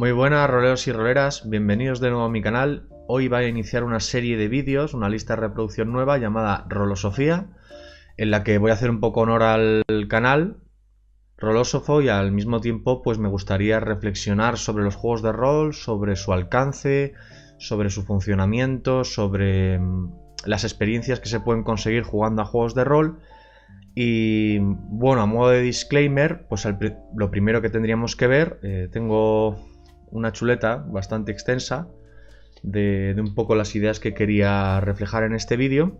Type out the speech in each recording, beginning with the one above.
Muy buenas roleros y roleras, bienvenidos de nuevo a mi canal. Hoy voy a iniciar una serie de vídeos, una lista de reproducción nueva llamada Rolosofía, en la que voy a hacer un poco honor al canal Rolósofo y al mismo tiempo pues me gustaría reflexionar sobre los juegos de rol, sobre su alcance, sobre su funcionamiento, sobre las experiencias que se pueden conseguir jugando a juegos de rol. Y bueno, a modo de disclaimer, pues lo primero que tendríamos que ver, tengo una chuleta bastante extensa de un poco las ideas que quería reflejar en este vídeo.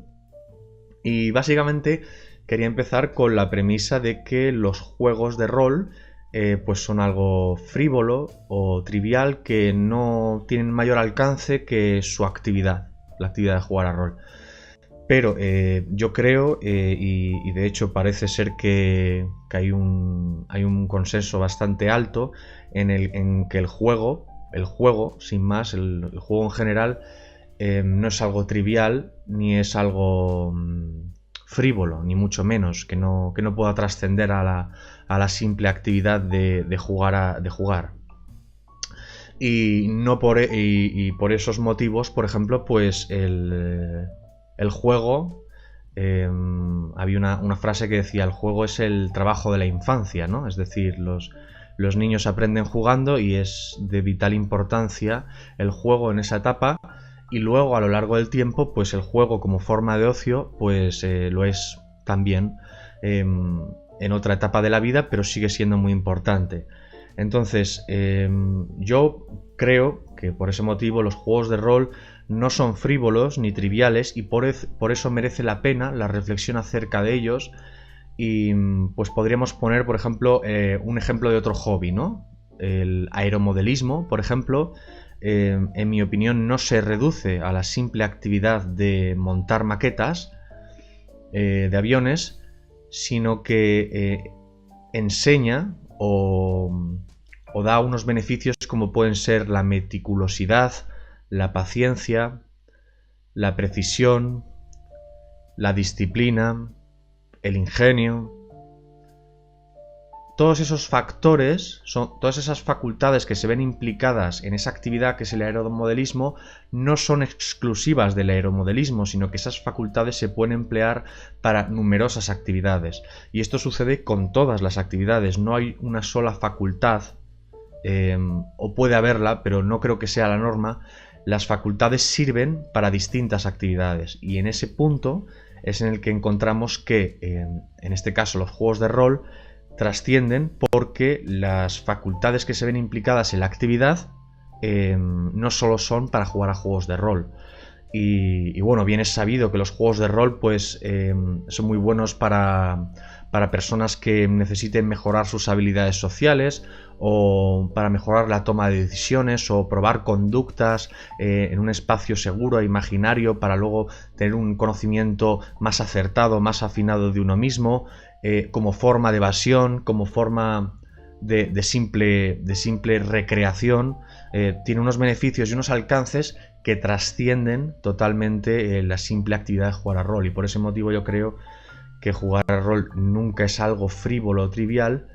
Y básicamente quería empezar con la premisa de que los juegos de rol pues son algo frívolo o trivial, que no tienen mayor alcance que su actividad, la actividad de jugar a rol. Pero yo creo, y de hecho parece ser que hay un consenso bastante alto en que el juego sin más, el juego en general, no es algo trivial, ni es algo frívolo, ni mucho menos, que no pueda trascender a la simple actividad de jugar. Y por esos motivos, por ejemplo, pues el juego, había una frase que decía: el juego es el trabajo de la infancia, ¿no? Es decir, los niños aprenden jugando y es de vital importancia el juego en esa etapa, y luego a lo largo del tiempo pues el juego como forma de ocio pues lo es también en otra etapa de la vida, pero sigue siendo muy importante. Entonces yo creo que por ese motivo los juegos de rol no son frívolos ni triviales, y por eso merece la pena la reflexión acerca de ellos. Y pues podríamos poner, por ejemplo, un ejemplo de otro hobby, ¿no? El aeromodelismo, por ejemplo, en mi opinión no se reduce a la simple actividad de montar maquetas de aviones, sino que enseña o da unos beneficios como pueden ser la meticulosidad, la paciencia, la precisión, la disciplina, el ingenio. Todos esos factores, todas esas facultades que se ven implicadas en esa actividad que es el aeromodelismo, no son exclusivas del aeromodelismo, sino que esas facultades se pueden emplear para numerosas actividades. Y esto sucede con todas las actividades, no hay una sola facultad, o puede haberla, pero no creo que sea la norma. Las facultades sirven para distintas actividades, y en ese punto es en el que encontramos que, en este caso, los juegos de rol trascienden, porque las facultades que se ven implicadas en la actividad no solo son para jugar a juegos de rol. Y bueno, bien es sabido que los juegos de rol pues son muy buenos para personas que necesiten mejorar sus habilidades sociales, o para mejorar la toma de decisiones, o probar conductas en un espacio seguro e imaginario para luego tener un conocimiento más acertado, más afinado de uno mismo, como forma de evasión, como forma de simple recreación. Tiene unos beneficios y unos alcances que trascienden totalmente la simple actividad de jugar a rol, y por ese motivo yo creo que jugar a rol nunca es algo frívolo o trivial,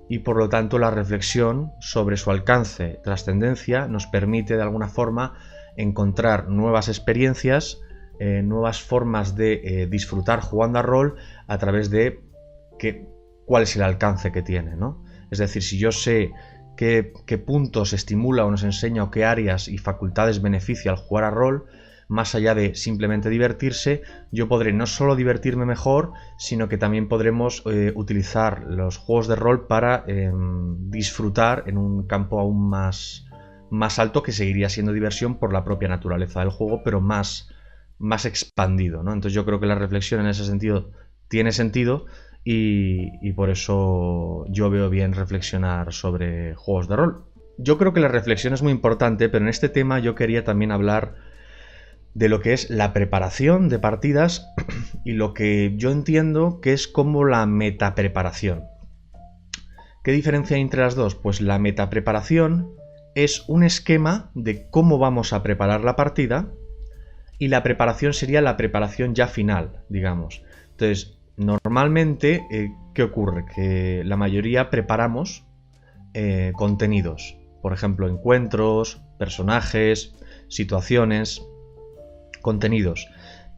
y por lo tanto la reflexión sobre su alcance, trascendencia, nos permite de alguna forma encontrar nuevas experiencias, nuevas formas de disfrutar jugando a rol a través de cuál es el alcance que tiene, ¿no? Es decir, si yo sé qué puntos estimula o nos enseña, o qué áreas y facultades beneficia al jugar a rol, más allá de simplemente divertirse, yo podré no solo divertirme mejor, sino que también podremos utilizar los juegos de rol para disfrutar en un campo aún más alto, que seguiría siendo diversión por la propia naturaleza del juego, pero más expandido, ¿no? Entonces yo creo que la reflexión en ese sentido tiene sentido, y por eso yo veo bien reflexionar sobre juegos de rol. Yo creo que la reflexión es muy importante, pero en este tema yo quería también hablar de lo que es la preparación de partidas y lo que yo entiendo que es como la metapreparación. ¿Qué diferencia hay entre las dos? Pues la metapreparación es un esquema de cómo vamos a preparar la partida, y la preparación sería la preparación ya final, digamos. Entonces, normalmente, ¿qué ocurre? Que la mayoría preparamos contenidos. por ejemplo, encuentros, personajes, situaciones, contenidos.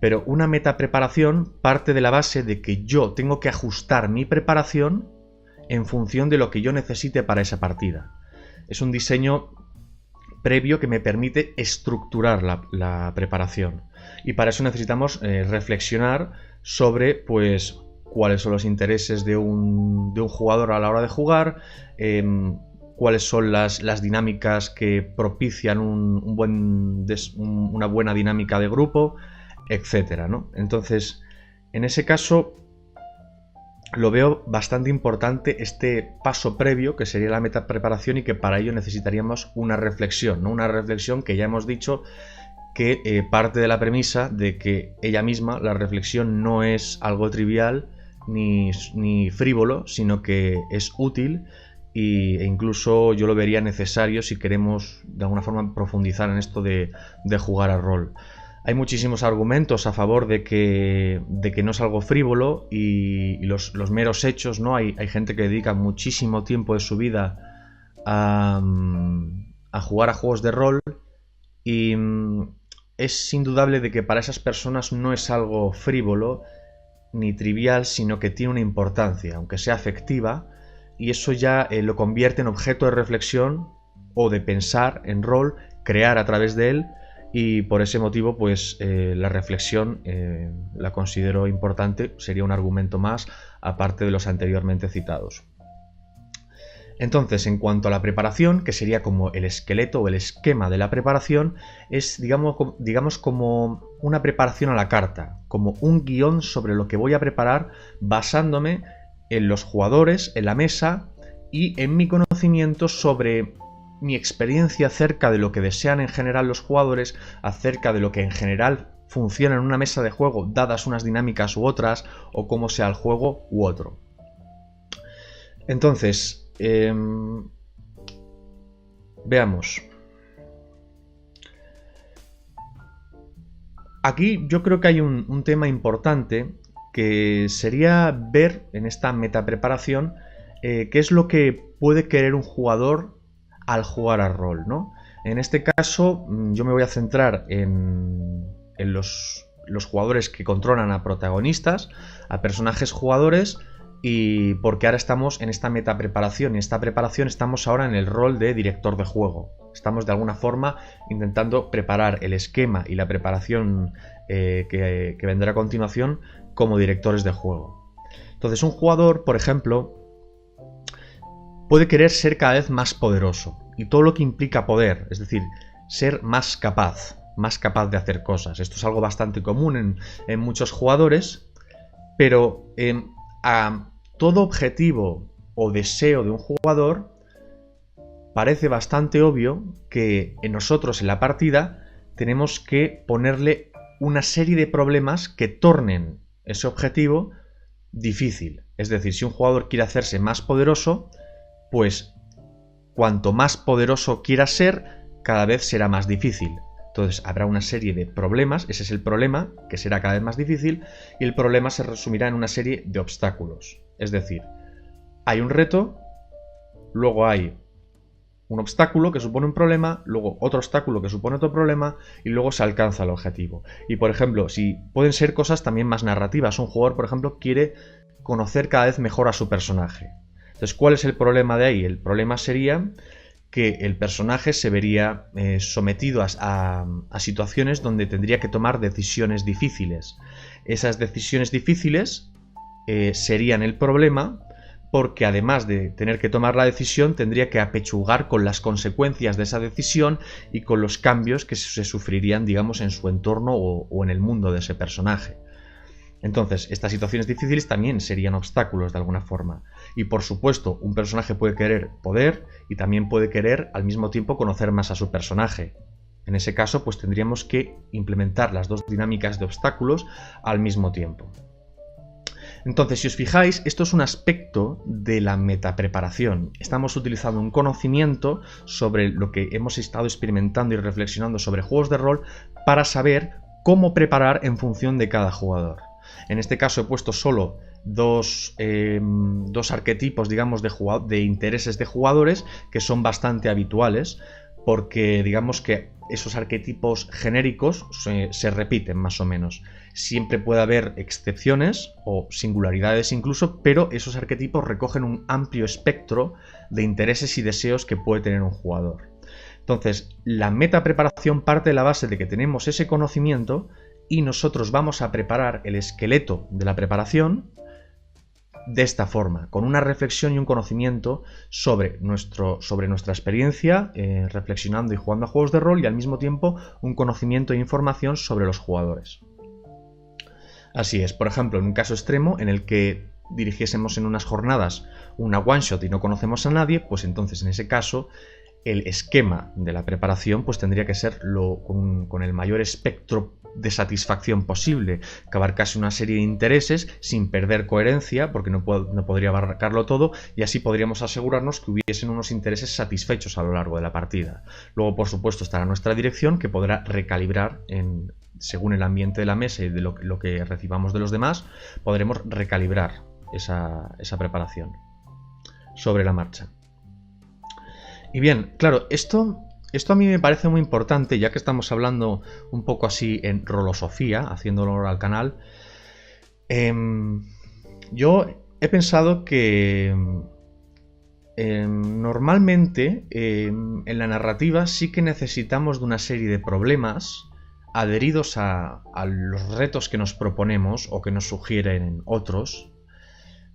Pero una metapreparación parte de la base de que yo tengo que ajustar mi preparación en función de lo que yo necesite para esa partida. Es un diseño previo que me permite estructurar la preparación. Y para eso necesitamos reflexionar sobre, pues, cuáles son los intereses de un jugador a la hora de jugar, cuáles son las dinámicas que propician una buena dinámica de grupo, etcétera, ¿no? Entonces, en ese caso, lo veo bastante importante este paso previo, que sería la metapreparación, y que para ello necesitaríamos una reflexión, ¿no? Una reflexión que ya hemos dicho que parte de la premisa de que ella misma, la reflexión, no es algo trivial ni frívolo, sino que es útil e incluso yo lo vería necesario si queremos de alguna forma profundizar en esto de jugar al rol. Hay muchísimos argumentos a favor de que no es algo frívolo y los meros hechos, ¿no? Hay gente que dedica muchísimo tiempo de su vida a jugar a juegos de rol y es indudable de que para esas personas no es algo frívolo ni trivial, sino que tiene una importancia, aunque sea afectiva, y eso ya lo convierte en objeto de reflexión o de pensar en rol, crear a través de él. Y por ese motivo, pues la reflexión la considero importante, sería un argumento más, aparte de los anteriormente citados. Entonces, en cuanto a la preparación, que sería como el esqueleto o el esquema de la preparación, es digamos como una preparación a la carta, como un guión sobre lo que voy a preparar basándome en los jugadores, en la mesa y en mi conocimiento sobre mi experiencia acerca de lo que desean en general los jugadores, acerca de lo que en general funciona en una mesa de juego, dadas unas dinámicas u otras, o cómo sea el juego u otro. Entonces, veamos. Aquí yo creo que hay un tema importante que sería ver en esta metapreparación qué es lo que puede querer un jugador al jugar al rol, ¿no? En este caso, yo me voy a centrar en los jugadores que controlan a protagonistas, a personajes jugadores, y porque ahora estamos en esta metapreparación. En esta preparación estamos ahora en el rol de director de juego. Estamos de alguna forma intentando preparar el esquema y la preparación que vendrá a continuación como directores de juego. Entonces, un jugador, por ejemplo, puede querer ser cada vez más poderoso, y todo lo que implica poder, es decir, ser más capaz de hacer cosas. Esto es algo bastante común en muchos jugadores, pero a todo objetivo o deseo de un jugador parece bastante obvio que en nosotros en la partida tenemos que ponerle una serie de problemas que tornen ese objetivo difícil. Es decir, si un jugador quiere hacerse más poderoso, pues cuanto más poderoso quiera ser, cada vez será más difícil. Entonces habrá una serie de problemas, ese es el problema, que será cada vez más difícil, y el problema se resumirá en una serie de obstáculos. Es decir, hay un reto, luego hay un obstáculo que supone un problema, luego otro obstáculo que supone otro problema, y luego se alcanza el objetivo. Y por ejemplo, si pueden ser cosas también más narrativas, un jugador, por ejemplo, quiere conocer cada vez mejor a su personaje. Entonces, ¿cuál es el problema de ahí? El problema sería que el personaje se vería sometido a situaciones donde tendría que tomar decisiones difíciles. Esas decisiones difíciles serían el problema, porque además de tener que tomar la decisión, tendría que apechugar con las consecuencias de esa decisión y con los cambios que se sufrirían, digamos, en su entorno o en el mundo de ese personaje. Entonces, estas situaciones difíciles también serían obstáculos de alguna forma. Y por supuesto, un personaje puede querer poder y también puede querer al mismo tiempo conocer más a su personaje. En ese caso, pues tendríamos que implementar las dos dinámicas de obstáculos al mismo tiempo. Entonces, si os fijáis, esto es un aspecto de la metapreparación. Estamos utilizando un conocimiento sobre lo que hemos estado experimentando y reflexionando sobre juegos de rol para saber cómo preparar en función de cada jugador. En este caso he puesto solo dos arquetipos, digamos, de intereses de jugadores que son bastante habituales, porque digamos que esos arquetipos genéricos se repiten más o menos. Siempre puede haber excepciones o singularidades incluso, pero esos arquetipos recogen un amplio espectro de intereses y deseos que puede tener un jugador. Entonces, la metapreparación parte de la base de que tenemos ese conocimiento y nosotros vamos a preparar el esqueleto de la preparación de esta forma, con una reflexión y un conocimiento sobre nuestra experiencia, reflexionando y jugando a juegos de rol, y al mismo tiempo un conocimiento e información sobre los jugadores. Así es, por ejemplo, en un caso extremo en el que dirigiésemos en unas jornadas una one shot y no conocemos a nadie, pues entonces en ese caso el esquema de la preparación pues tendría que ser con el mayor espectro de satisfacción posible, que abarcase una serie de intereses sin perder coherencia, porque no podría abarcarlo todo, y así podríamos asegurarnos que hubiesen unos intereses satisfechos a lo largo de la partida. Luego, por supuesto, estará nuestra dirección, que podrá recalibrar según el ambiente de la mesa y de lo que recibamos de los demás, podremos recalibrar esa preparación sobre la marcha. Y bien, claro, esto a mí me parece muy importante, ya que estamos hablando un poco así en rolosofía, haciendo honor al canal. Yo he pensado que normalmente en la narrativa sí que necesitamos de una serie de problemas adheridos a los retos que nos proponemos o que nos sugieren otros.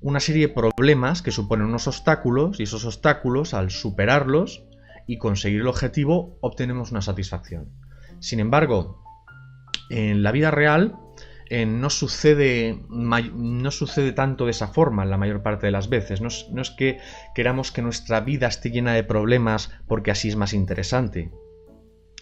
Una serie de problemas que suponen unos obstáculos, y esos obstáculos, al superarlos y conseguir el objetivo, obtenemos una satisfacción. Sin embargo, en la vida real no sucede tanto de esa forma en la mayor parte de las veces. No es que queramos que nuestra vida esté llena de problemas porque así es más interesante.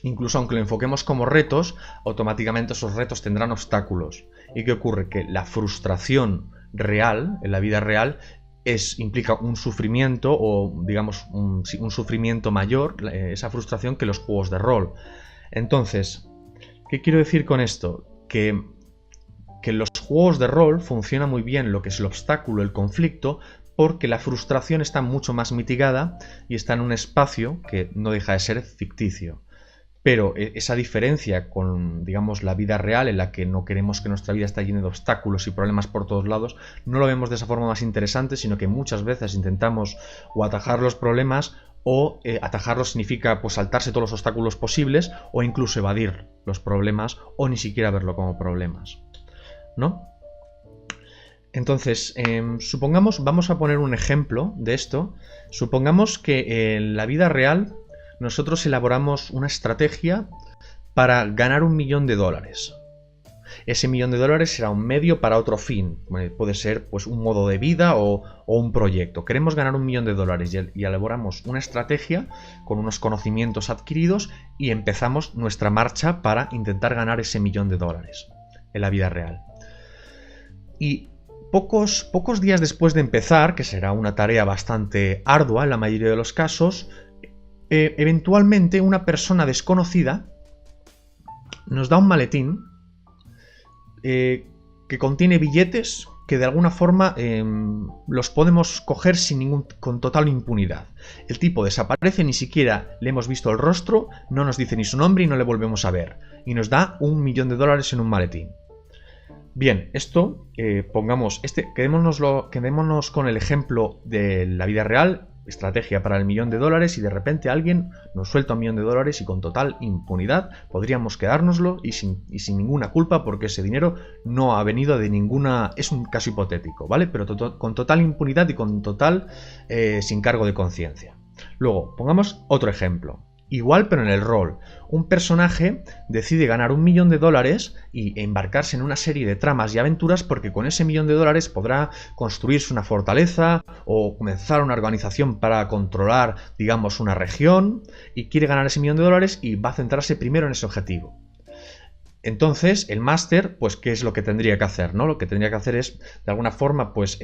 Incluso aunque lo enfoquemos como retos, automáticamente esos retos tendrán obstáculos. ¿Y qué ocurre? Que la frustración real, en la vida real, implica un sufrimiento, o digamos un sufrimiento mayor, esa frustración, que los juegos de rol. Entonces, ¿qué quiero decir con esto? Que en los juegos de rol funciona muy bien lo que es el obstáculo, el conflicto, porque la frustración está mucho más mitigada y está en un espacio que no deja de ser ficticio. Pero esa diferencia con, digamos, la vida real, en la que no queremos que nuestra vida esté llena de obstáculos y problemas por todos lados, no lo vemos de esa forma más interesante, sino que muchas veces intentamos o atajar los problemas, o atajarlos significa pues saltarse todos los obstáculos posibles, o incluso evadir los problemas, o ni siquiera verlo como problemas, ¿no? Entonces, supongamos, vamos a poner un ejemplo de esto. Supongamos que en la vida real nosotros elaboramos una estrategia para ganar $1 millón. Ese $1 millón será un medio para otro fin. Puede ser pues un modo de vida o un proyecto. Queremos ganar $1 millón y elaboramos una estrategia con unos conocimientos adquiridos y empezamos nuestra marcha para intentar ganar ese $1 millón en la vida real. Y pocos días después de empezar, que será una tarea bastante ardua en la mayoría de los casos, eventualmente una persona desconocida nos da un maletín que contiene billetes que de alguna forma los podemos coger con total impunidad. El tipo desaparece, ni siquiera le hemos visto el rostro, no nos dice ni su nombre y no le volvemos a ver, y nos da $1 millón en un maletín. Bien, esto quedémonos con el ejemplo de la vida real. Estrategia para el $1 millón, y de repente alguien nos suelta $1 millón y con total impunidad podríamos quedárnoslo y sin ninguna culpa, porque ese dinero no ha venido de ninguna... Es un caso hipotético, ¿vale? Pero con total impunidad y con total sin cargo de conciencia. Luego, pongamos otro ejemplo. Igual, pero en el rol. Un personaje decide ganar $1 millón y embarcarse en una serie de tramas y aventuras, porque con ese $1 millón podrá construirse una fortaleza o comenzar una organización para controlar, digamos, una región, y quiere ganar ese $1 millón y va a centrarse primero en ese objetivo. Entonces, el máster, pues, ¿qué es lo que tendría que hacer, ¿no? Lo que tendría que hacer es, de alguna forma, pues,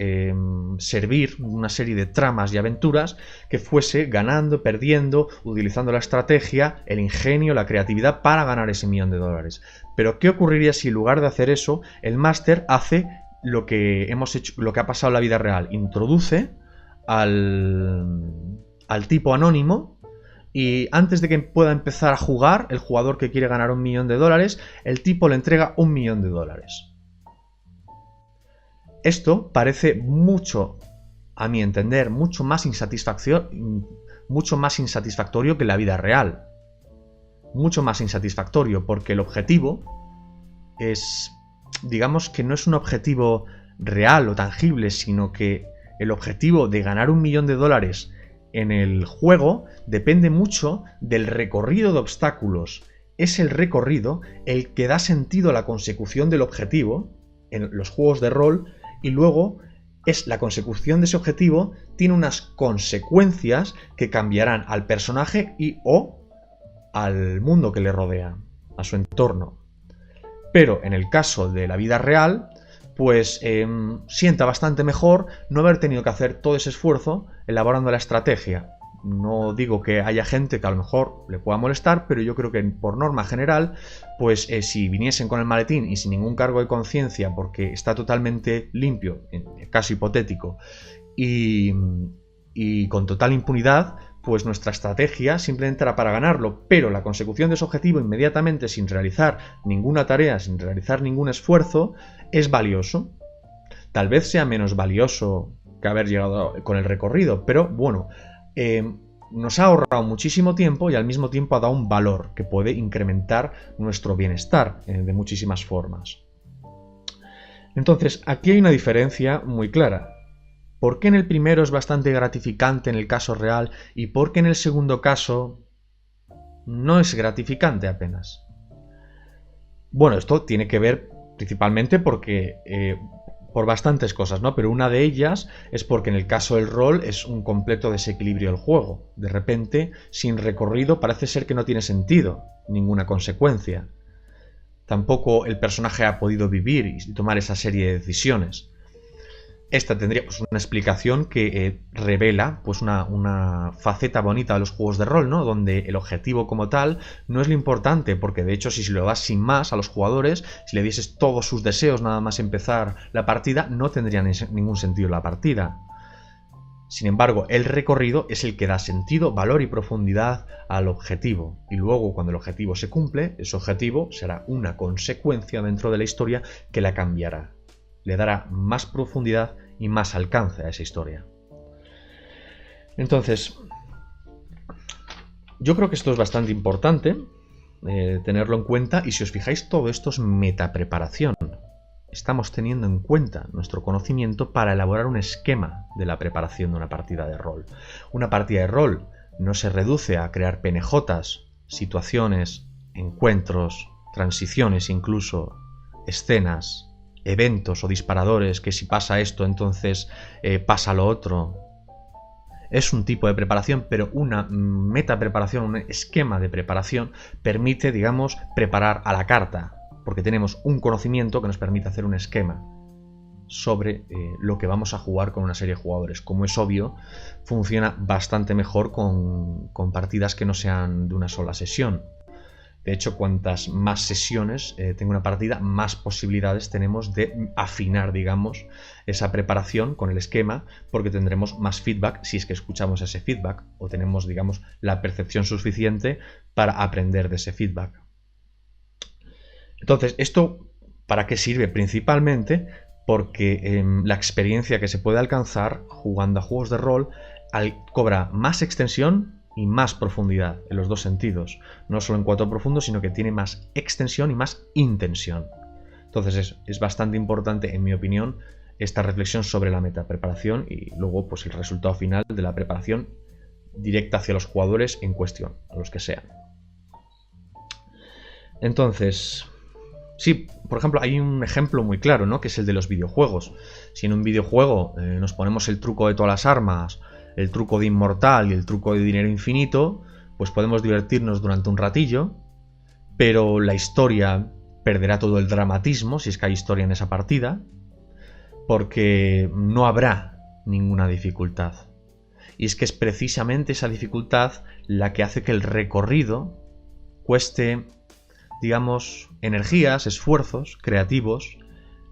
servir una serie de tramas y aventuras que fuese ganando, perdiendo, utilizando la estrategia, el ingenio, la creatividad para ganar ese $1 millón. Pero, ¿qué ocurriría si en lugar de hacer eso, el máster hace lo que hemos hecho, lo que ha pasado en la vida real, introduce al tipo anónimo y antes de que pueda empezar a jugar, el jugador que quiere ganar $1.000.000, el tipo le entrega $1.000.000. Esto parece mucho, a mi entender, mucho más insatisfactorio que la vida real. Mucho más insatisfactorio porque el objetivo es, digamos que no es un objetivo real o tangible, sino que el objetivo de ganar $1.000.000 en el juego depende mucho del recorrido de obstáculos. Es el recorrido el que da sentido a la consecución del objetivo en los juegos de rol, y luego es la consecución de ese objetivo tiene unas consecuencias que cambiarán al personaje y o al mundo que le rodea, a su entorno. Pero en el caso de la vida real, pues sienta bastante mejor no haber tenido que hacer todo ese esfuerzo elaborando la estrategia. No digo que haya gente que a lo mejor le pueda molestar, pero yo creo que por norma general, pues si viniesen con el maletín y sin ningún cargo de conciencia, porque está totalmente limpio, en el caso hipotético, y con total impunidad, pues nuestra estrategia simplemente era para ganarlo, pero la consecución de ese objetivo inmediatamente sin realizar ninguna tarea, sin realizar ningún esfuerzo, es valioso. Tal vez sea menos valioso que haber llegado con el recorrido, pero bueno, nos ha ahorrado muchísimo tiempo y al mismo tiempo ha dado un valor que puede incrementar nuestro bienestar de muchísimas formas. Entonces, aquí hay una diferencia muy clara. ¿Por qué en el primero es bastante gratificante en el caso real y por qué en el segundo caso no es gratificante apenas? Bueno, esto tiene que ver principalmente porque por bastantes cosas, ¿no? Pero una de ellas es porque en el caso del rol es un completo desequilibrio del juego. De repente, sin recorrido, parece ser que no tiene sentido, ninguna consecuencia. Tampoco el personaje ha podido vivir y tomar esa serie de decisiones. Esta tendría pues una explicación que revela pues una faceta bonita de los juegos de rol, ¿no? Donde el objetivo como tal no es lo importante, porque de hecho si se lo das sin más a los jugadores, si le dieses todos sus deseos nada más empezar la partida, no tendría ningún sentido la partida. Sin embargo, el recorrido es el que da sentido, valor y profundidad al objetivo. Y luego, cuando el objetivo se cumple, ese objetivo será una consecuencia dentro de la historia que la cambiará. Le dará más profundidad y más alcance a esa historia. Entonces, yo creo que esto es bastante importante tenerlo en cuenta, y si os fijáis, todo esto es metapreparación. Estamos teniendo en cuenta nuestro conocimiento para elaborar un esquema de la preparación de una partida de rol. Una partida de rol no se reduce a crear PNJs, situaciones, encuentros, transiciones incluso, escenas, eventos o disparadores, que si pasa esto entonces pasa lo otro. Es un tipo de preparación, pero una metapreparación, un esquema de preparación permite, digamos, preparar a la carta, porque tenemos un conocimiento que nos permite hacer un esquema sobre lo que vamos a jugar con una serie de jugadores. Como es obvio, funciona bastante mejor con partidas que no sean de una sola sesión. De hecho, cuantas más sesiones tenga una partida, más posibilidades tenemos de afinar, digamos, esa preparación con el esquema, porque tendremos más feedback si es que escuchamos ese feedback, o tenemos, digamos, la percepción suficiente para aprender de ese feedback. Entonces, ¿esto para qué sirve? Principalmente porque la experiencia que se puede alcanzar jugando a juegos de rol cobra más extensión y más profundidad en los dos sentidos. No solo en cuanto a profundo, sino que tiene más extensión y más intención. Entonces es bastante importante, en mi opinión, esta reflexión sobre la metapreparación y luego pues el resultado final de la preparación directa hacia los jugadores en cuestión, a los que sean. Entonces, sí, por ejemplo, hay un ejemplo muy claro, ¿no? Que es el de los videojuegos. Si en un videojuego nos ponemos el truco de todas las armas, el truco de inmortal y el truco de dinero infinito, pues podemos divertirnos durante un ratillo, pero la historia perderá todo el dramatismo, si es que hay historia en esa partida, porque no habrá ninguna dificultad. Y es que es precisamente esa dificultad la que hace que el recorrido cueste, digamos, energías, esfuerzos creativos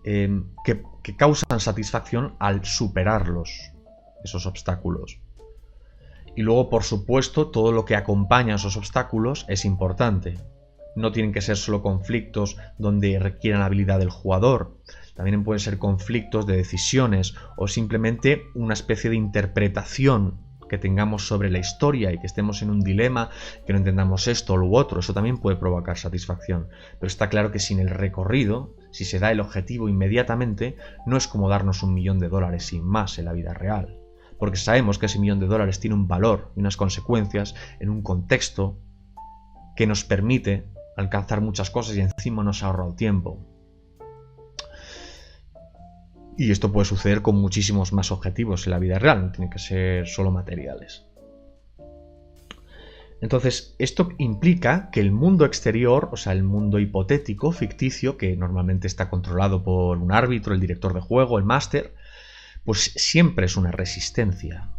que que causan satisfacción al superarlos, esos obstáculos. Y luego, por supuesto, todo lo que acompaña a esos obstáculos es importante. No tienen que ser solo conflictos donde requieran la habilidad del jugador. También pueden ser conflictos de decisiones o simplemente una especie de interpretación que tengamos sobre la historia y que estemos en un dilema, que no entendamos esto u otro. Eso también puede provocar satisfacción. Pero está claro que sin el recorrido, si se da el objetivo inmediatamente, no es como darnos $1.000.000 sin más en la vida real. Porque sabemos que ese $1.000.000 tiene un valor y unas consecuencias en un contexto que nos permite alcanzar muchas cosas y encima nos ha ahorrado tiempo. Y esto puede suceder con muchísimos más objetivos en la vida real, no tienen que ser solo materiales. Entonces, esto implica que el mundo exterior, o sea, el mundo hipotético, ficticio, que normalmente está controlado por un árbitro, el director de juego, el máster, pues siempre es una resistencia,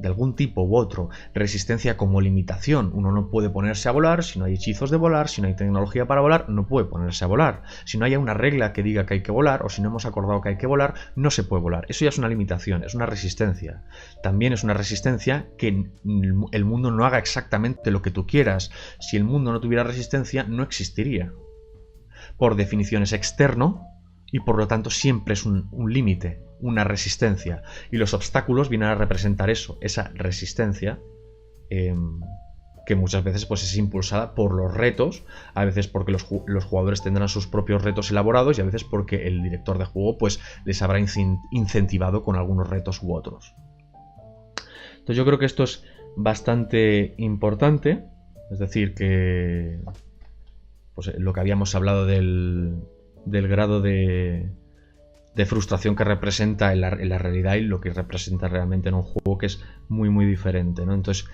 de algún tipo u otro. Resistencia como limitación. Uno no puede ponerse a volar si no hay hechizos de volar, si no hay tecnología para volar, no puede ponerse a volar. Si no hay una regla que diga que hay que volar, o si no hemos acordado que hay que volar, no se puede volar. Eso ya es una limitación, es una resistencia. También es una resistencia que el mundo no haga exactamente lo que tú quieras. Si el mundo no tuviera resistencia, no existiría. Por definición es externo y por lo tanto siempre es un límite, una resistencia, y los obstáculos vienen a representar eso, esa resistencia, que muchas veces pues es impulsada por los retos, a veces porque los jugadores tendrán sus propios retos elaborados y a veces porque el director de juego pues les habrá incentivado con algunos retos u otros. Entonces yo creo que esto es bastante importante, es decir que pues lo que habíamos hablado del grado de frustración que representa en la realidad y lo que representa realmente en un juego, que es muy muy diferente, ¿no? Entonces,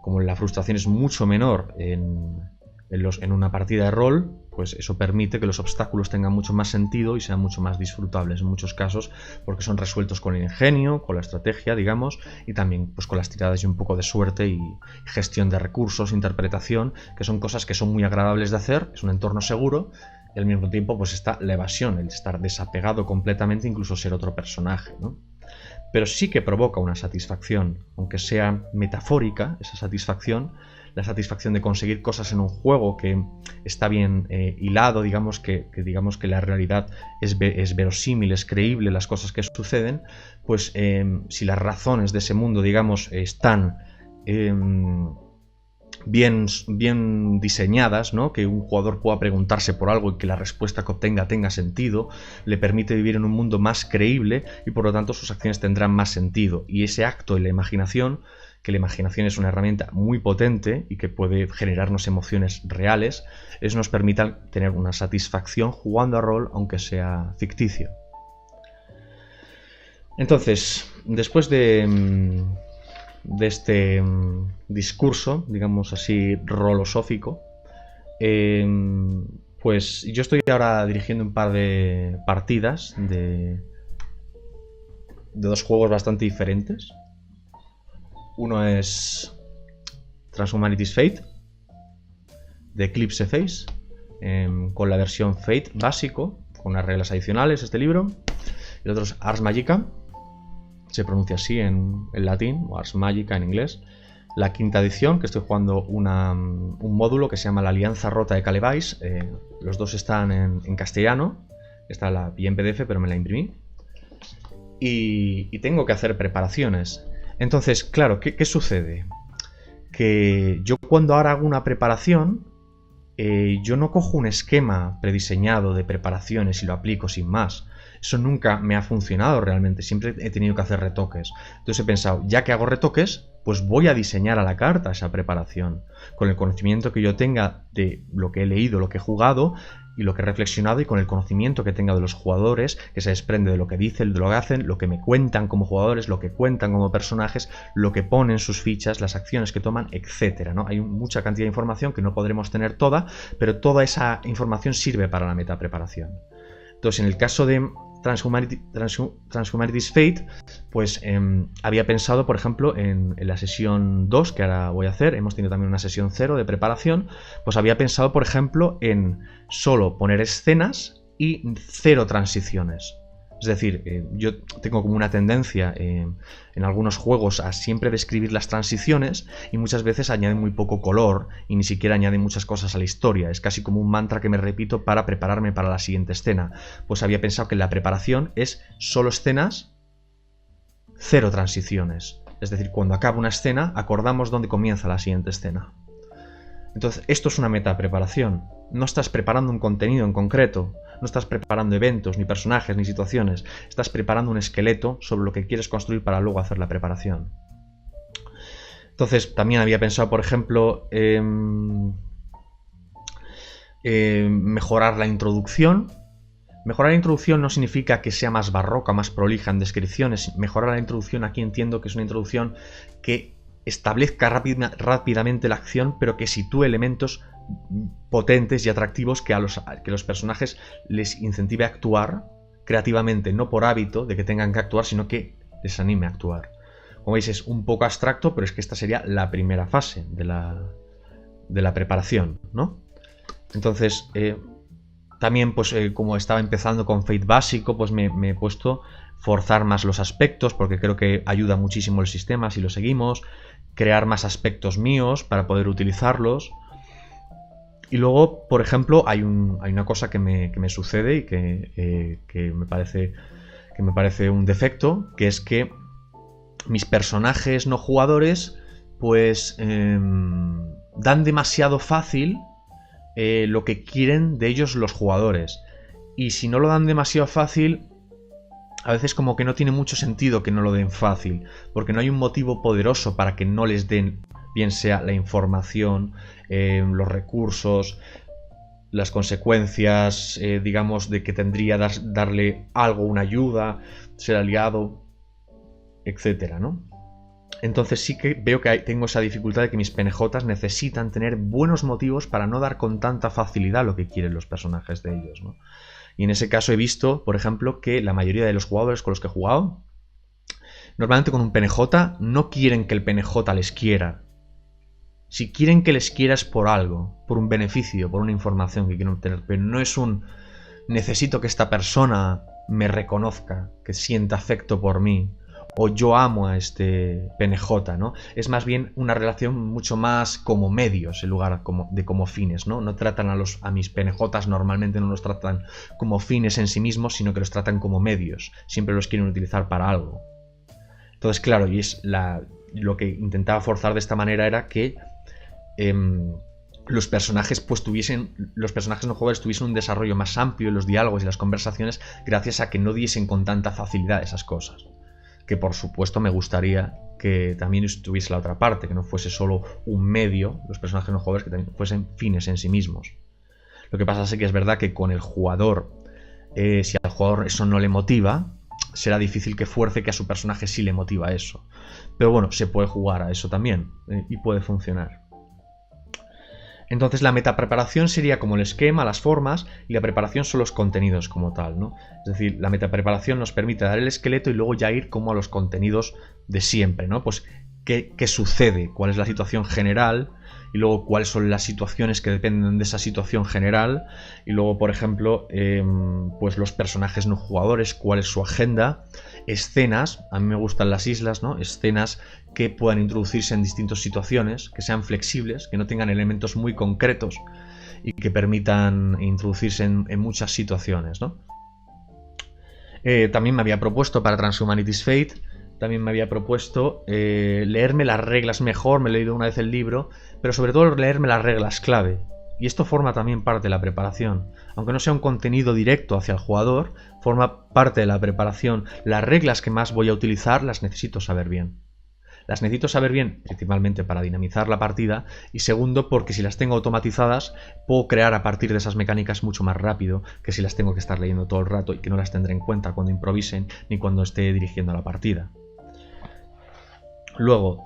como la frustración es mucho menor en una partida de rol, pues eso permite que los obstáculos tengan mucho más sentido y sean mucho más disfrutables en muchos casos, porque son resueltos con el ingenio, con la estrategia, digamos, y también pues con las tiradas y un poco de suerte y gestión de recursos, interpretación, que son cosas que son muy agradables de hacer, es un entorno seguro. Y al mismo tiempo pues está la evasión, el estar desapegado completamente, incluso ser otro personaje, ¿no? Pero sí que provoca una satisfacción, aunque sea metafórica, esa satisfacción, la satisfacción de conseguir cosas en un juego que está bien hilado, digamos que la realidad es verosímil, es creíble, las cosas que suceden, pues si las razones de ese mundo, digamos, están bien diseñadas, ¿no? Que un jugador pueda preguntarse por algo y que la respuesta que obtenga tenga sentido, le permite vivir en un mundo más creíble y por lo tanto sus acciones tendrán más sentido. Y ese acto de la imaginación, que la imaginación es una herramienta muy potente y que puede generarnos emociones reales, eso nos permite tener una satisfacción jugando a rol, aunque sea ficticio. Entonces, después de este discurso, digamos así, rolosófico, pues yo estoy ahora dirigiendo un par de partidas de dos juegos bastante diferentes. Uno es Transhumanity's Fate, de Eclipse Phase, con la versión Fate básico, con unas reglas adicionales, este libro. El otro es Ars Magica, se pronuncia así en latín, o Ars Magica en inglés. La quinta edición, que estoy jugando un módulo que se llama La Alianza Rota de Calebais. Los dos están en castellano. Esta la vi en PDF, pero me la imprimí. Y tengo que hacer preparaciones. Entonces, claro, ¿qué sucede? Que yo cuando ahora hago una preparación, yo no cojo un esquema prediseñado de preparaciones y lo aplico sin más. Eso nunca me ha funcionado realmente, siempre he tenido que hacer retoques. Entonces he pensado, ya que hago retoques, pues voy a diseñar a la carta esa preparación, con el conocimiento que yo tenga de lo que he leído, lo que he jugado y lo que he reflexionado, y con el conocimiento que tenga de los jugadores, que se desprende de lo que dicen, de lo que hacen, lo que me cuentan como jugadores, lo que cuentan como personajes, lo que ponen sus fichas, las acciones que toman, etcétera, ¿no? Hay mucha cantidad de información que no podremos tener toda, pero toda esa información sirve para la metapreparación. Entonces, en el caso de Transhumanity's Fate, pues había pensado, por ejemplo, en la sesión 2, que ahora voy a hacer, hemos tenido también una sesión 0 de preparación, pues había pensado, por ejemplo, en solo poner escenas y 0 transiciones. Es decir, yo tengo como una tendencia en algunos juegos a siempre describir las transiciones y muchas veces añaden muy poco color y ni siquiera añaden muchas cosas a la historia. Es casi como un mantra que me repito para prepararme para la siguiente escena. Pues había pensado que la preparación es solo escenas, cero transiciones. Es decir, cuando acaba una escena, acordamos dónde comienza la siguiente escena. Entonces, esto es una metapreparación. No estás preparando un contenido en concreto, no estás preparando eventos, ni personajes, ni situaciones. Estás preparando un esqueleto sobre lo que quieres construir para luego hacer la preparación. Entonces, también había pensado, por ejemplo, mejorar la introducción. Mejorar la introducción no significa que sea más barroca, más prolija en descripciones. Mejorar la introducción aquí entiendo que es una introducción que establezca rápidamente la acción, pero que sitúe elementos potentes y atractivos que los personajes les incentive a actuar creativamente, no por hábito de que tengan que actuar, sino que les anime a actuar. Como veis, es un poco abstracto, pero es que esta sería la primera fase de la preparación, ¿no? Entonces, también, pues como estaba empezando con Fate básico, pues me he puesto forzar más los aspectos, porque creo que ayuda muchísimo el sistema si lo seguimos, crear más aspectos míos para poder utilizarlos. Y luego, por ejemplo, hay una cosa que me sucede y que me parece un defecto, que es que mis personajes no jugadores pues dan demasiado fácil lo que quieren de ellos los jugadores. Y si no lo dan demasiado fácil, a veces como que no tiene mucho sentido que no lo den fácil, porque no hay un motivo poderoso para que no les den, bien sea la información, los recursos, las consecuencias, digamos, de que tendría darle algo, una ayuda, ser aliado, etcétera, ¿no? Entonces sí que veo que tengo esa dificultad de que mis PNJs necesitan tener buenos motivos para no dar con tanta facilidad lo que quieren los personajes de ellos, ¿no? Y en ese caso he visto, por ejemplo, que la mayoría de los jugadores con los que he jugado, normalmente con un PNJ, no quieren que el PNJ les quiera. Si quieren que les quiera es por algo, por un beneficio, por una información que quieren obtener. Pero no es un necesito que esta persona me reconozca, que sienta afecto por mí, o yo amo a este PNJ, ¿no? Es más bien una relación mucho más como medios en lugar de como fines, ¿no? No tratan a mis PNJs, normalmente no los tratan como fines en sí mismos, sino que los tratan como medios. Siempre los quieren utilizar para algo. Entonces, claro, y es lo que intentaba forzar de esta manera era que los personajes no jugadores tuviesen un desarrollo más amplio en los diálogos y las conversaciones gracias a que no diesen con tanta facilidad esas cosas. Que por supuesto me gustaría que también estuviese la otra parte, que no fuese solo un medio, los personajes no jugadores, que también fuesen fines en sí mismos. Lo que pasa es que es verdad que con el jugador, si al jugador eso no le motiva, será difícil que fuerce que a su personaje sí le motiva eso. Pero bueno, se puede jugar a eso también y puede funcionar. Entonces la metapreparación sería como el esquema, las formas, y la preparación son los contenidos como tal, ¿no? Es decir, la metapreparación nos permite dar el esqueleto y luego ya ir como a los contenidos de siempre, ¿no? Pues qué sucede, cuál es la situación general, y luego cuáles son las situaciones que dependen de esa situación general, y luego, por ejemplo, pues los personajes no jugadores, cuál es su agenda, escenas, a mí me gustan las islas, ¿no? Escenas que puedan introducirse en distintas situaciones, que sean flexibles, que no tengan elementos muy concretos y que permitan introducirse en muchas situaciones, ¿no? También me había propuesto para Transhumanity's Fate, también me había propuesto leerme las reglas mejor, me he leído una vez el libro, pero sobre todo leerme las reglas clave. Y esto forma también parte de la preparación. Aunque no sea un contenido directo hacia el jugador, forma parte de la preparación. Las reglas que más voy a utilizar las necesito saber bien. Las necesito saber bien, principalmente para dinamizar la partida, y segundo, porque si las tengo automatizadas, puedo crear a partir de esas mecánicas mucho más rápido que si las tengo que estar leyendo todo el rato y que no las tendré en cuenta cuando improvisen ni cuando esté dirigiendo la partida. Luego,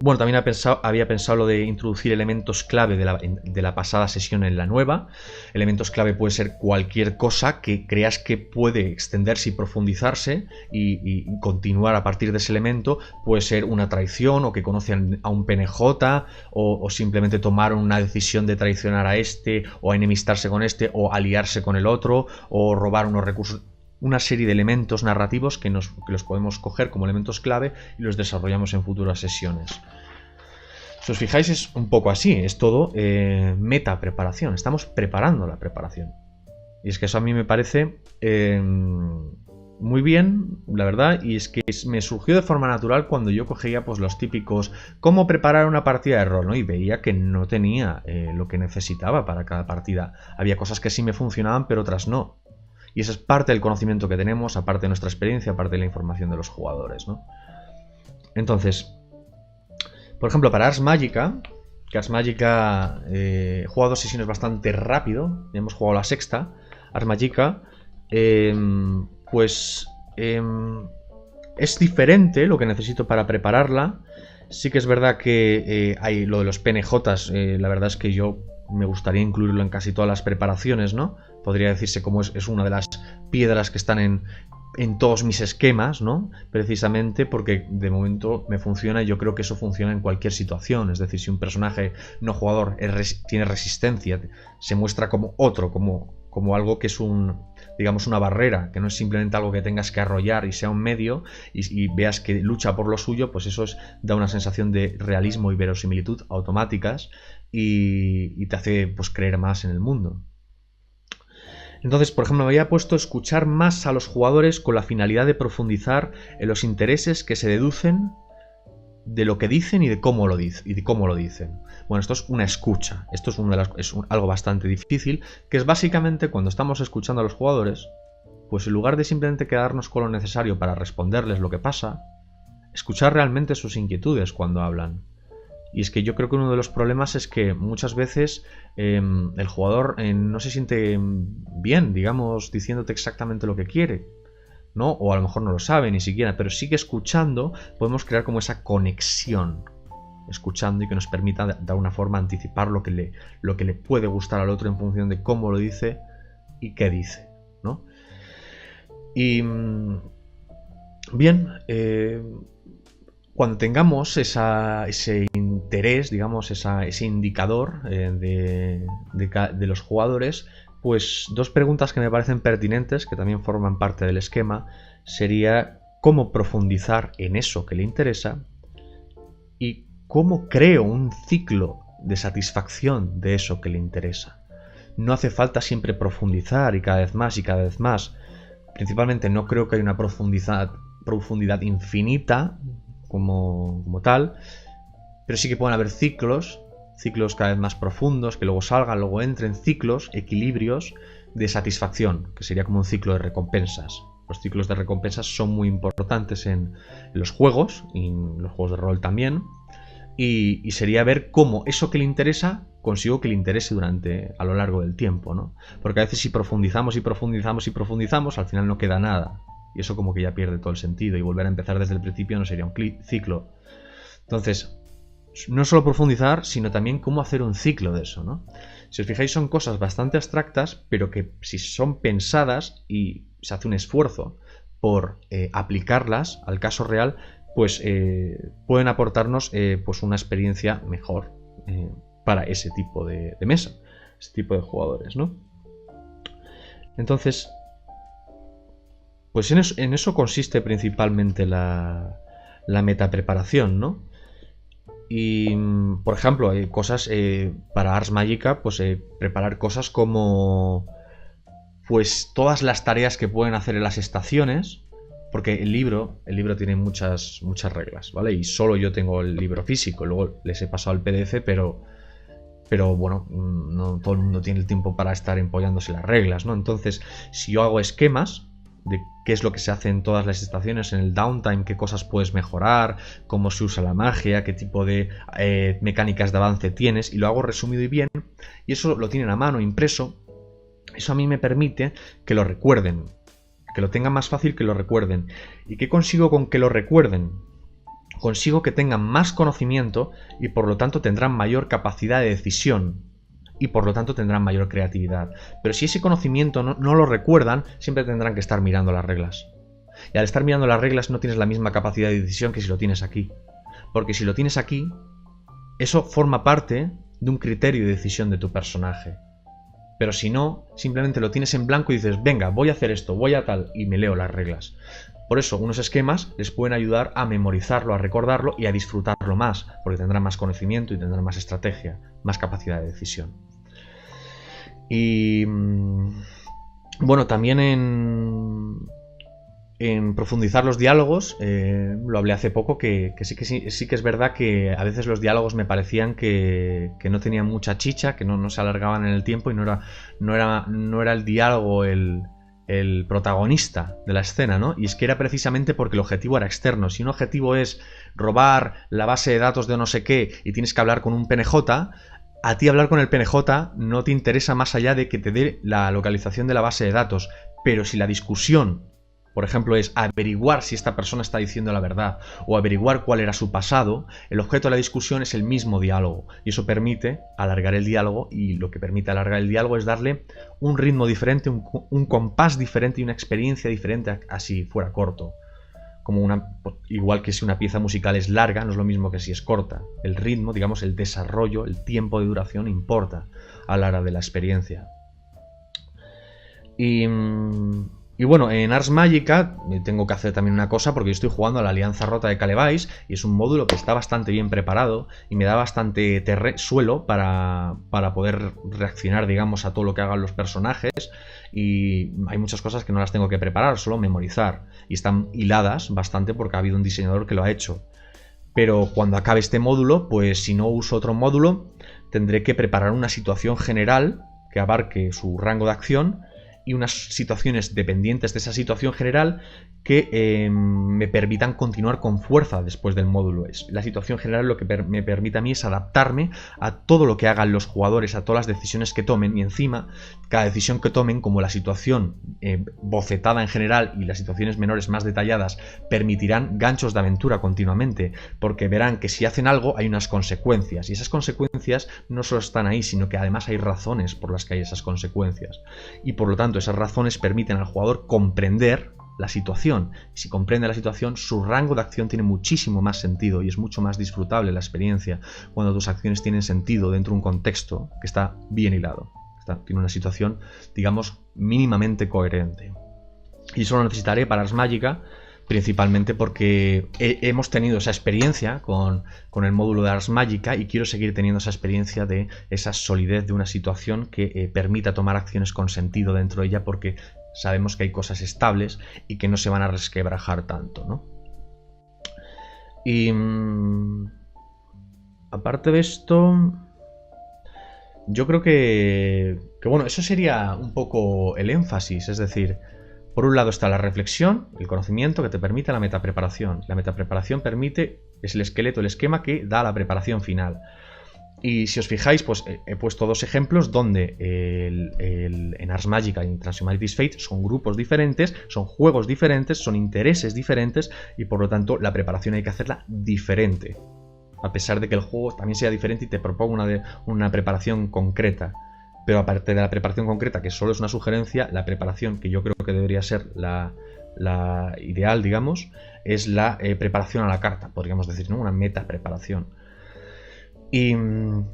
bueno, también había pensado lo de introducir elementos clave de la pasada sesión en la nueva. Elementos clave puede ser cualquier cosa que creas que puede extenderse y profundizarse y continuar a partir de ese elemento. Puede ser una traición o que conocen a un PNJ o simplemente tomaron una decisión de traicionar a este o enemistarse con este o aliarse con el otro o robar unos recursos. una serie de elementos narrativos que los podemos coger como elementos clave y los desarrollamos en futuras sesiones. Si os fijáis, es un poco así, es todo meta preparación, estamos preparando la preparación. Y es que eso a mí me parece muy bien, la verdad, y es que me surgió de forma natural cuando yo cogía pues los típicos cómo preparar una partida de rol, ¿no? Y veía que no tenía lo que necesitaba para cada partida. Había cosas que sí me funcionaban, pero otras no. Y eso es parte del conocimiento que tenemos, aparte de nuestra experiencia, aparte de la información de los jugadores, ¿no? Entonces, por ejemplo, para Ars Magica, que Ars Magica he jugado 2 sesiones bastante rápido, ya hemos jugado la sexta. Ars Magica, es diferente lo que necesito para prepararla. Sí que es verdad que hay lo de los PNJs, la verdad es que yo me gustaría incluirlo en casi todas las preparaciones, ¿no? Podría decirse como es una de las piedras que están en todos mis esquemas, ¿no? Precisamente porque de momento me funciona y yo creo que eso funciona en cualquier situación. Es decir, si un personaje no jugador tiene resistencia, se muestra como otro, como algo que es digamos una barrera, que no es simplemente algo que tengas que arrollar y sea un medio y veas que lucha por lo suyo, pues eso da una sensación de realismo y verosimilitud automáticas y te hace pues creer más en el mundo. Entonces, por ejemplo, me había puesto a escuchar más a los jugadores con la finalidad de profundizar en los intereses que se deducen de lo que dicen y de cómo lo dicen. Bueno, esto es una escucha. Esto es algo bastante difícil, que es básicamente cuando estamos escuchando a los jugadores, pues en lugar de simplemente quedarnos con lo necesario para responderles lo que pasa, escuchar realmente sus inquietudes cuando hablan. Y es que yo creo que uno de los problemas es que muchas veces el jugador no se siente bien, digamos, diciéndote exactamente lo que quiere, ¿no? O a lo mejor no lo sabe ni siquiera, pero sí que escuchando podemos crear como esa conexión, escuchando y que nos permita de alguna forma anticipar lo que le puede gustar al otro en función de cómo lo dice y qué dice, ¿no? Y bien, cuando tengamos ese interés, digamos, ese indicador de los jugadores, pues 2 preguntas que me parecen pertinentes, que también forman parte del esquema, sería cómo profundizar en eso que le interesa y cómo creo un ciclo de satisfacción de eso que le interesa. No hace falta siempre profundizar y cada vez más y cada vez más. Principalmente no creo que haya una profundidad infinita como tal, pero sí que pueden haber ciclos cada vez más profundos, que luego salgan, luego entren ciclos, equilibrios de satisfacción, que sería como un ciclo de recompensas. Los ciclos de recompensas son muy importantes en los juegos, y en los juegos de rol también, y sería ver cómo eso que le interesa consigo que le interese a lo largo del tiempo, ¿no? Porque a veces si profundizamos y profundizamos y profundizamos, al final no queda nada. Y eso como que ya pierde todo el sentido y volver a empezar desde el principio no sería un ciclo. Entonces, no solo profundizar, sino también cómo hacer un ciclo de eso, ¿no? Si os fijáis, son cosas bastante abstractas, pero que si son pensadas y se hace un esfuerzo por aplicarlas al caso real, pues pueden aportarnos pues una experiencia mejor para ese tipo de mesa, ese tipo de jugadores, ¿no? Entonces, pues en eso consiste principalmente la metapreparación, ¿no? Y, por ejemplo, hay cosas para Ars Magica, pues preparar cosas como pues todas las tareas que pueden hacer en las estaciones, porque el libro tiene muchas reglas, ¿vale? Y solo yo tengo el libro físico, luego les he pasado el PDF, pero bueno, no todo el mundo tiene el tiempo para estar empollándose las reglas, ¿no? Entonces, si yo hago esquemas de qué es lo que se hace en todas las estaciones, en el downtime, qué cosas puedes mejorar, cómo se usa la magia, qué tipo de mecánicas de avance tienes, y lo hago resumido y bien, y eso lo tienen a mano, impreso, eso a mí me permite que lo recuerden, que lo tengan más fácil que lo recuerden. ¿Y qué consigo con que lo recuerden? Consigo que tengan más conocimiento y por lo tanto tendrán mayor capacidad de decisión. Y por lo tanto tendrán mayor creatividad. Pero si ese conocimiento no lo recuerdan, siempre tendrán que estar mirando las reglas. Y al estar mirando las reglas no tienes la misma capacidad de decisión que si lo tienes aquí. Porque si lo tienes aquí, eso forma parte de un criterio de decisión de tu personaje. Pero si no, simplemente lo tienes en blanco y dices, venga, voy a hacer esto, voy a tal, y me leo las reglas. Por eso, unos esquemas les pueden ayudar a memorizarlo, a recordarlo y a disfrutarlo más, porque tendrán más conocimiento y tendrán más estrategia, más capacidad de decisión. Y bueno, también en profundizar los diálogos, lo hablé hace poco, que sí que es verdad que a veces los diálogos me parecían que no tenían mucha chicha, que no se alargaban en el tiempo y no era el diálogo el protagonista de la escena, ¿no? Y es que era precisamente porque el objetivo era externo. Si un objetivo es robar la base de datos de no sé qué y tienes que hablar con un PNJ, a ti hablar con el PNJ no te interesa más allá de que te dé la localización de la base de datos. Pero si la discusión, por ejemplo, es averiguar si esta persona está diciendo la verdad o averiguar cuál era su pasado, el objeto de la discusión es el mismo diálogo. Y eso permite alargar el diálogo, y lo que permite alargar el diálogo es darle un ritmo diferente, un compás diferente y una experiencia diferente así fuera corto. Igual que si una pieza musical es larga, no es lo mismo que si es corta. El ritmo, digamos, el desarrollo, el tiempo de duración importa a la hora de la experiencia. Y bueno, en Ars Magica tengo que hacer también una cosa, porque yo estoy jugando a la Alianza Rota de Calebaix y es un módulo que está bastante bien preparado y me da bastante suelo para poder reaccionar, digamos, a todo lo que hagan los personajes, y hay muchas cosas que no las tengo que preparar, solo memorizar, y están hiladas bastante porque ha habido un diseñador que lo ha hecho. Pero cuando acabe este módulo, pues si no uso otro módulo, tendré que preparar una situación general que abarque su rango de acción y unas situaciones dependientes de esa situación general que me permitan continuar con fuerza después del módulo. La situación general lo que me permite a mí es adaptarme a todo lo que hagan los jugadores, a todas las decisiones que tomen, y encima cada decisión que tomen, como la situación bocetada en general y las situaciones menores más detalladas, permitirán ganchos de aventura continuamente, porque verán que si hacen algo hay unas consecuencias, y esas consecuencias no solo están ahí, sino que además hay razones por las que hay esas consecuencias, y por lo tanto esas razones permiten al jugador comprender la situación. Y si comprende la situación, su rango de acción tiene muchísimo más sentido y es mucho más disfrutable la experiencia cuando tus acciones tienen sentido dentro de un contexto que está bien hilado, tiene una situación, digamos, mínimamente coherente. Y eso lo necesitaré para Ars Magica, principalmente porque hemos tenido esa experiencia con el módulo de Ars Magica y quiero seguir teniendo esa experiencia de esa solidez de una situación que permita tomar acciones con sentido dentro de ella, porque sabemos que hay cosas estables y que no se van a resquebrajar tanto, ¿no? Y aparte de esto, yo creo que bueno, eso sería un poco el énfasis. Es decir, por un lado está la reflexión, el conocimiento que te permite la metapreparación. La metapreparación es el esqueleto, el esquema que da la preparación final. Y si os fijáis, pues he puesto dos ejemplos donde en Ars Magica y en Transhumanity's Fate son grupos diferentes, son juegos diferentes, son intereses diferentes, y por lo tanto la preparación hay que hacerla diferente, a pesar de que el juego también sea diferente y te proponga una preparación concreta. Pero aparte de la preparación concreta, que solo es una sugerencia, la preparación que yo creo que debería ser la ideal, digamos, es la preparación a la carta, podríamos decir, ¿no? Una meta preparación. Y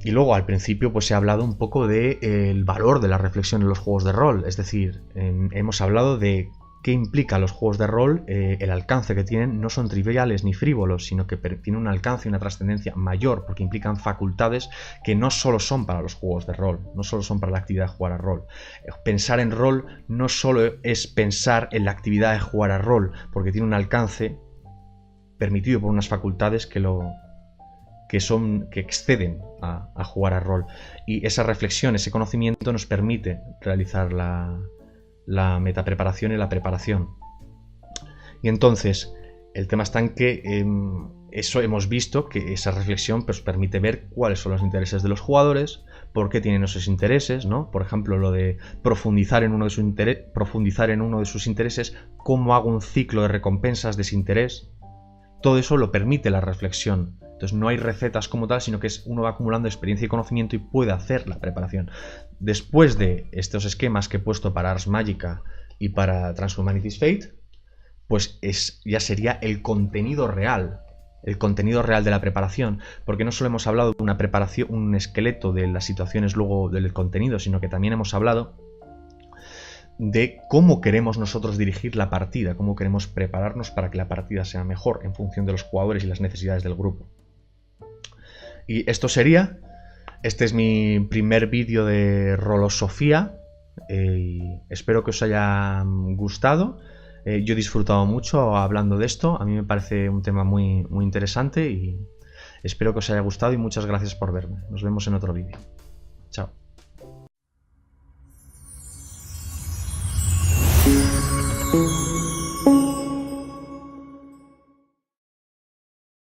luego al principio pues he hablado un poco del valor de la reflexión en los juegos de rol. Es decir, hemos hablado de qué implica los juegos de rol, el alcance que tienen. No son triviales ni frívolos, sino que tienen un alcance y una trascendencia mayor, porque implican facultades que no solo son para los juegos de rol, no solo son para la actividad de jugar a rol. Pensar en rol no solo es pensar en la actividad de jugar a rol, porque tiene un alcance permitido por unas facultades que exceden a jugar a rol, y esa reflexión, ese conocimiento nos permite realizar la metapreparación y la preparación. Y entonces el tema está en que eso hemos visto, que esa reflexión pues permite ver cuáles son los intereses de los jugadores, por qué tienen esos intereses, ¿no? Por ejemplo, lo de profundizar en uno de sus intereses, cómo hago un ciclo de recompensas de ese interés. Todo eso lo permite la reflexión. Entonces no hay recetas como tal, sino que uno va acumulando experiencia y conocimiento y puede hacer la preparación. Después de estos esquemas que he puesto para Ars Magica y para Transhumanity's Fate, pues ya sería el contenido real el contenido real de la preparación, porque no solo hemos hablado de una preparación, un esqueleto de las situaciones luego del contenido, sino que también hemos hablado de cómo queremos nosotros dirigir la partida, cómo queremos prepararnos para que la partida sea mejor en función de los jugadores y las necesidades del grupo. Y esto sería, este es mi primer vídeo de Rolosofía, y espero que os haya gustado. Yo he disfrutado mucho hablando de esto, a mí me parece un tema muy interesante y espero que os haya gustado y muchas gracias por verme. Nos vemos en otro vídeo. Chao.